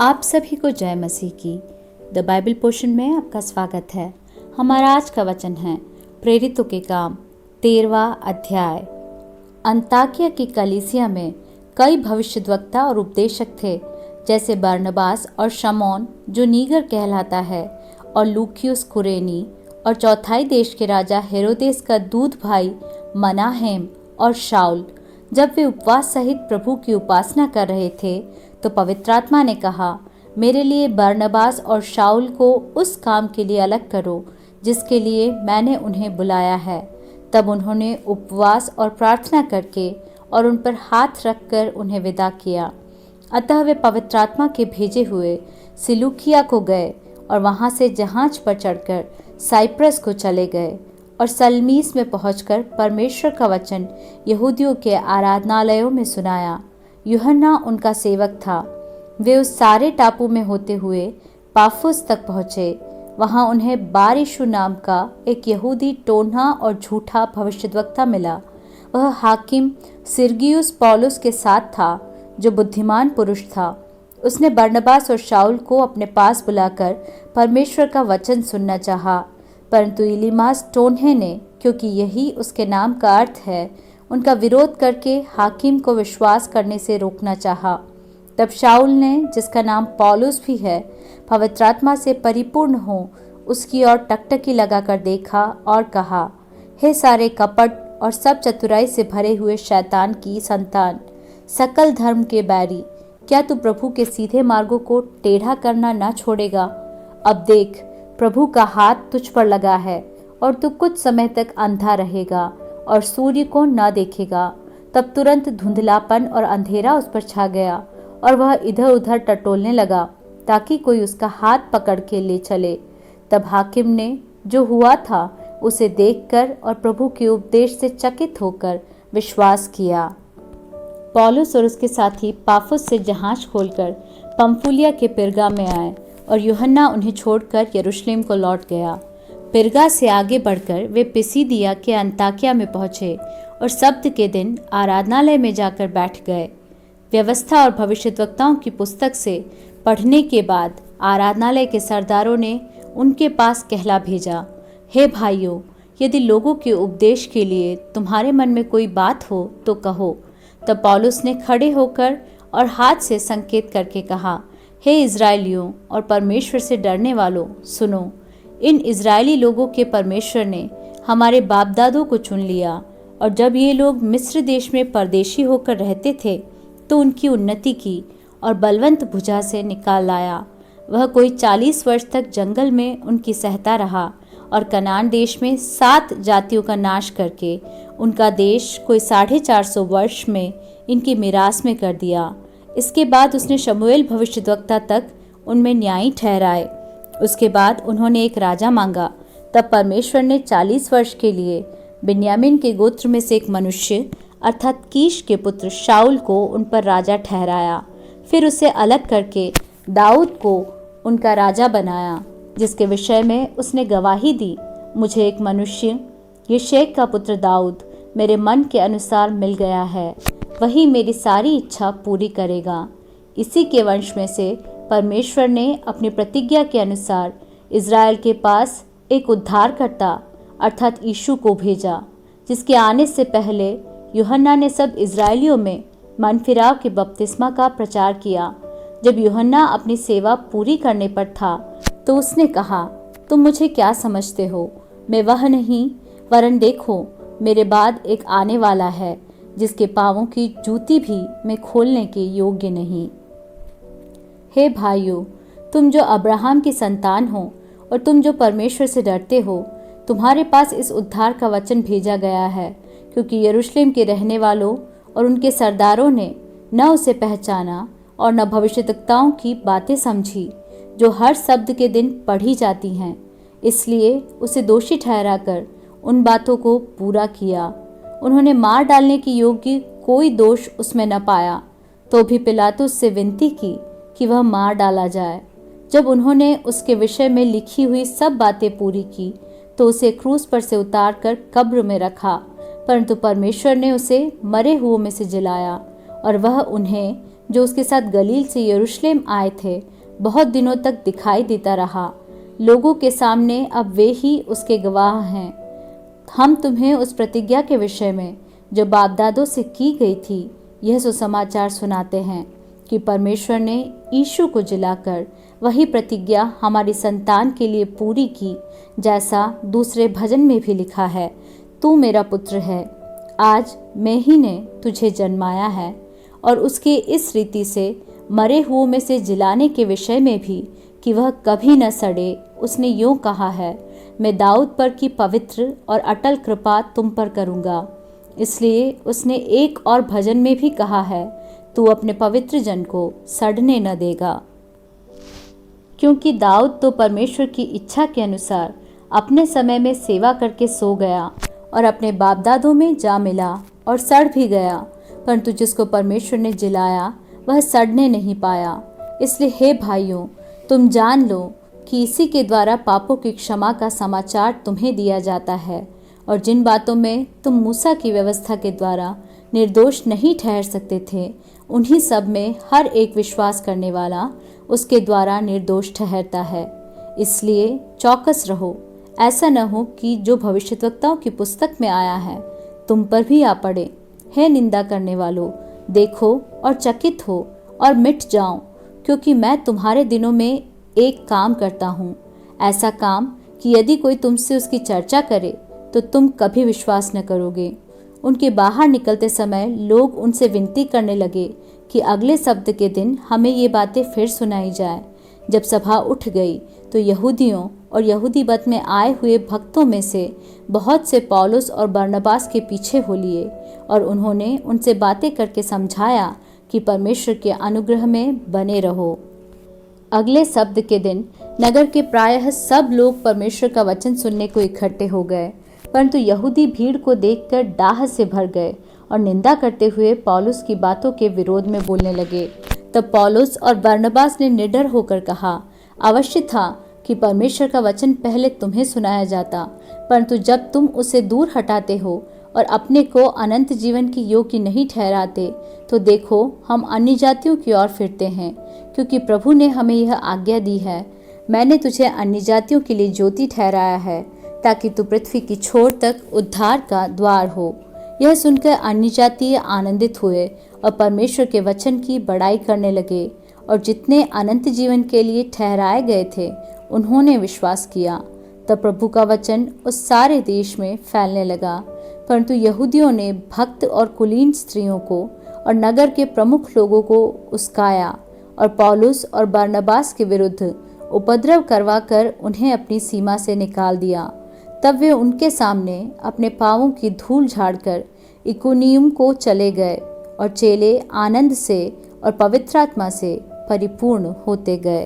आप सभी को जय मसीह की। द बाइबल पोर्शन में आपका स्वागत है। हमारा आज का वचन है प्रेरितों के काम 13वां अध्याय। अंताकिया की कलीसिया में कई भविष्यद्वक्ता और उपदेशक थे, जैसे बरनबास और शमौन जो नीगर कहलाता है, और लूकियुस कुरेनी, और चौथाई देश के राजा हेरोदेस का दूध भाई मनाहेम और शाऊल। जब वे उपवास सहित प्रभु की उपासना कर रहे थे तो पवित्र आत्मा ने कहा, मेरे लिए बरनबास और शाऊल को उस काम के लिए अलग करो जिसके लिए मैंने उन्हें बुलाया है। तब उन्होंने उपवास और प्रार्थना करके और उन पर हाथ रखकर उन्हें विदा किया। अतः वे पवित्र आत्मा के भेजे हुए सिलूकिया को गए और वहां से जहाज पर चढ़कर साइप्रस को चले गए और सलमीस में पहुंचकर परमेश्वर का वचन यहूदियों के आराधनालयों में सुनाया। यूहन्ना उनका सेवक था। वे उस सारे टापू में होते हुए पाफुस तक पहुँचे। वहाँ उन्हें बार यीशु नाम का एक यहूदी टोन्हा और झूठा भविष्यद्वक्ता मिला। वह हाकिम सिरगियुस पौलुस के साथ था, जो बुद्धिमान पुरुष था। उसने बरनबास और शाऊल को अपने पास बुलाकर परमेश्वर का वचन सुनना चाहा, परंतु इलीमास टोन्हे ने, क्योंकि यही उसके नाम का अर्थ है, उनका विरोध करके हाकिम को विश्वास करने से रोकना चाहा। तब शाऊल ने, जिसका नाम पौलुस भी है, पवित्र आत्मा से परिपूर्ण हो उसकी ओर टकटकी लगाकर देखा और कहा, हे सारे कपट और सब चतुराई से भरे हुए शैतान की संतान, सकल धर्म के बैरी, क्या तू प्रभु के सीधे मार्गों को टेढ़ा करना न छोड़ेगा? अब देख, प्रभु का हाथ तुझ पर लगा है और तू कुछ समय तक अंधा रहेगा और सूर्य को न देखेगा। तब तुरंत धुंधलापन और अंधेरा उस पर छा गया और वह इधर उधर टटोलने लगा ताकि कोई उसका हाथ पकड़ के ले चले। तब हाकिम ने जो हुआ था उसे देखकर और प्रभु के उपदेश से चकित होकर विश्वास किया। पौलुस और उसके साथी पाफुस से जहाज खोलकर पंफूलिया के पिरगा में आए और यूहन्ना उन्हें छोड़कर यरूशलेम को लौट गया। पिरगा से आगे बढ़कर वे पिसिदिया के अंताकिया में पहुंचे और सब्त के दिन आराधनालय में जाकर बैठ गए। व्यवस्था और भविष्यद्वक्ताओं की पुस्तक से पढ़ने के बाद आराधनालय के सरदारों ने उनके पास कहला भेजा, हे भाइयों, यदि लोगों के उपदेश के लिए तुम्हारे मन में कोई बात हो तो कहो। तब पौलुस ने खड़े होकर और हाथ से संकेत करके कहा, हे इज़राइलियों और परमेश्वर से डरने वालों, सुनो। इन इज़राइली लोगों के परमेश्वर ने हमारे बाप दादों को चुन लिया, और जब ये लोग मिस्र देश में परदेशी होकर रहते थे तो उनकी उन्नति की और बलवंत भुजा से निकाल लाया। वह कोई 40 वर्ष तक जंगल में उनकी सहता रहा और कनान देश में 7 जातियों का नाश करके उनका देश कोई 450 वर्ष में इनकी मिरास में कर दिया। इसके बाद उसने शमूएल भविष्यद्वक्ता तक उनमें न्यायी ठहराए। उसके बाद उन्होंने एक राजा मांगा। तब परमेश्वर ने 40 वर्ष के लिए बिन्यामीन के गोत्र में से एक मनुष्य अर्थात कीश के पुत्र शाऊल को उन पर राजा ठहराया। फिर उसे अलग करके दाऊद को उनका राजा बनाया, जिसके विषय में उसने गवाही दी, मुझे एक मनुष्य यिशै का पुत्र दाऊद मेरे मन के अनुसार मिल गया है, वही मेरी सारी इच्छा पूरी करेगा। इसी के वंश में से परमेश्वर ने अपनी प्रतिज्ञा के अनुसार इज़राइल के पास एक उद्धारकर्ता अर्थात यीशु को भेजा, जिसके आने से पहले यूहन्ना ने सब इज़राइलियों में मनफिराव के बपतिस्मा का प्रचार किया। जब यूहन्ना अपनी सेवा पूरी करने पर था तो उसने कहा, तुम मुझे क्या समझते हो? मैं वह नहीं, वरन देखो, मेरे बाद एक आने वाला है जिसके पाँवों की जूती भी मैं खोलने के योग्य नहीं। हे भाइयों, तुम जो अब्राहम की संतान हो और तुम जो परमेश्वर से डरते हो, तुम्हारे पास इस उद्धार का वचन भेजा गया है, क्योंकि यरूशलेम के रहने वालों और उनके सरदारों ने न उसे पहचाना और न भविष्यद्वक्ताओं की बातें समझी, जो हर शब्द के दिन पढ़ी जाती हैं। इसलिए उसे दोषी ठहराकर उन बातों को पूरा किया। उन्होंने मार डालने की योग्य कोई दोष उसमें न पाया, तो भी पिलातुस से विनती की कि वह मार डाला जाए। जब उन्होंने उसके विषय में लिखी हुई सब बातें पूरी की तो उसे क्रूस पर से उतार कर कब्र में रखा, परंतु परमेश्वर ने उसे मरे हुओं में से जिलाया और वह उन्हें जो उसके साथ गलील से यरूशलेम आए थे, बहुत दिनों तक दिखाई देता रहा। लोगों के सामने अब वे ही उसके गवाह हैं। हम तुम्हें उस प्रतिज्ञा के विषय में जो बाप दादों से की गई थी यह सुसमाचार सुनाते हैं कि परमेश्वर ने यीशु को जिलाकर वही प्रतिज्ञा हमारी संतान के लिए पूरी की, जैसा दूसरे भजन में भी लिखा है, तू मेरा पुत्र है, आज मैं ही ने तुझे जन्माया है। और उसके इस रीति से मरे हुओं में से जिलाने के विषय में भी कि वह कभी न सड़े, उसने यूं कहा है, मैं दाऊद पर की पवित्र और अटल कृपा तुम पर करूँगा। इसलिए उसने एक और भजन में भी कहा है, तू अपने पवित्र जन को सड़ने न देगा। क्योंकि दाऊद तो परमेश्वर की इच्छा के अनुसार अपने समय में सेवा करके सो गया और अपने बाप दादों में जा मिला और सड़ भी गया, परंतु जिसको परमेश्वर ने जिलाया वह सड़ने नहीं पाया। इसलिए हे भाइयों, तुम जान लो कि इसी के द्वारा पापों की क्षमा का समाचार तुम्हें दिया जाता है, और जिन बातों में तुम मूसा की व्यवस्था के द्वारा निर्दोष नहीं ठहर सकते थे, उन्हीं सब में हर एक विश्वास करने वाला उसके द्वारा निर्दोष ठहरता है। इसलिए चौकस रहो, ऐसा न हो कि जो भविष्यद्वक्ताओं की पुस्तक में आया है तुम पर भी आ पड़े। हे निंदा करने वालों, देखो और चकित हो और मिट जाओ, क्योंकि मैं तुम्हारे दिनों में एक काम करता हूँ, ऐसा काम कि यदि कोई तुमसे उसकी चर्चा करे तो तुम कभी विश्वास न करोगे। उनके बाहर निकलते समय लोग उनसे विनती करने लगे कि अगले सब्त के दिन हमें ये बातें फिर सुनाई जाए। जब सभा उठ गई तो यहूदियों और यहूदी मत में आए हुए भक्तों में से बहुत से पौलुस और बरनबास के पीछे हो लिए, और उन्होंने उनसे बातें करके समझाया कि परमेश्वर के अनुग्रह में बने रहो। अगले सब्त के दिन नगर के प्रायः सब लोग परमेश्वर का वचन सुनने को इकट्ठे हो गए, परंतु यहूदी भीड़ को देखकर डाह से भर गए और निंदा करते हुए पौलुस की बातों के विरोध में बोलने लगे। तब पौलुस और बरनबास ने निडर होकर कहा, अवश्य था कि परमेश्वर का वचन पहले तुम्हें सुनाया जाता, परंतु जब तुम उसे दूर हटाते हो और अपने को अनंत जीवन की योग्य नहीं ठहराते, तो देखो हम अन्य जातियों की ओर फिरते हैं, क्योंकि प्रभु ने हमें यह आज्ञा दी है, मैंने तुझे अन्य जातियों के लिए ज्योति ठहराया है, ताकि तू पृथ्वी की छोर तक उद्धार का द्वार हो। यह सुनकर अन्य जातीय आनंदित हुए और परमेश्वर के वचन की बड़ाई करने लगे, और जितने अनंत जीवन के लिए ठहराए गए थे उन्होंने विश्वास किया। तब प्रभु का वचन उस सारे देश में फैलने लगा। परंतु यहूदियों ने भक्त और कुलीन स्त्रियों को और नगर के प्रमुख लोगों को उस्काया और पौलुस और बरनबास के विरुद्ध उपद्रव करवाकर उन्हें अपनी सीमा से निकाल दिया। तब वे उनके सामने अपने पांवों की धूल झाड़कर इकुनियुम को चले गए, और चेले आनंद से और पवित्र आत्मा से परिपूर्ण होते गए।